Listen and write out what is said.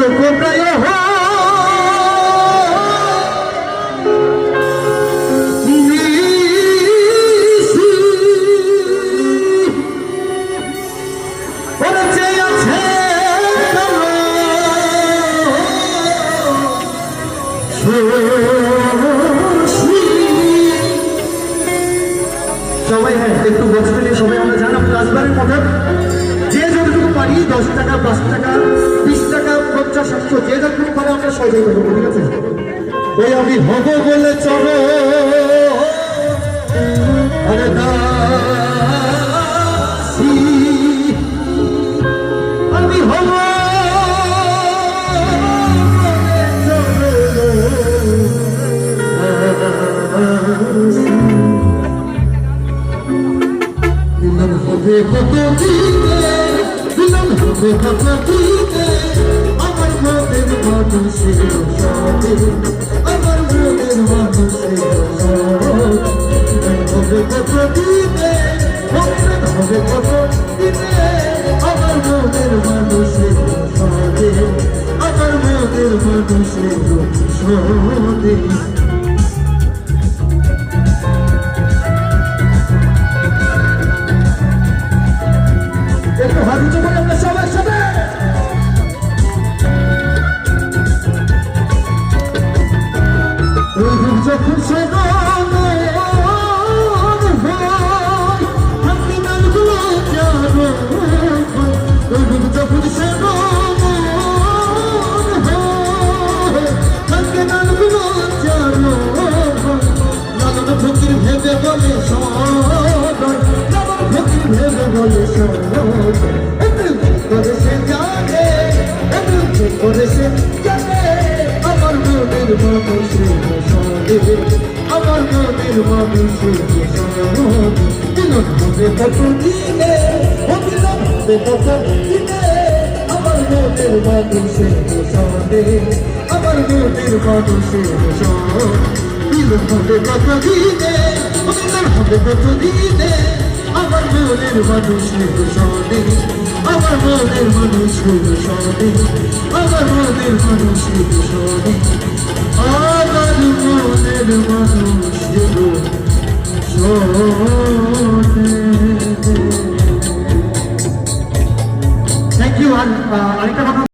को प्राय সবাই হ্যাঁ একটু বক্স মিলিয়ে সবাই আমরা জানাম রাজবাড়ির কথা যে যতটুকু পারি 10 টাকা 5 টাকা 20 টাকা 50 100 যে যতটুকু পারে আমরা সহযোগিতা করবো ঠিক আছে ওই আমি হব বলে চলো আরে দাসী আমি হব হবে কত দিনে দিলাম হবে কত দিনে আমার মনের মানুষের সাথে আমার মনের মানুষের হবে কত দিনে হবে কত দিনে আমার মনের মানুষের সাথে আমার মনের মানুষের সাথে যখন সে যখন সে লালন ফকির ভেবে বলে ফকির ভেবে বলে করে সে জানে করে সে জানে আমার মনের মানুষের আমার মনের মানুষের দিলাম হবে কত দিনে দিলাম হবে কত দিনে আমার মনের মানুষের সঙ্গে আমার মনের মানুষের দিলাম হবে কত দিনে দিলাম হবে কত দিনে আমার মনের মানুষের সঙ্গে আমার মনের মানুষের সঙ্গে আমার মনের মানুষের সঙ্গে আমার মনের মানুষের থ্যাংক ইউ আর আরেকটা কথা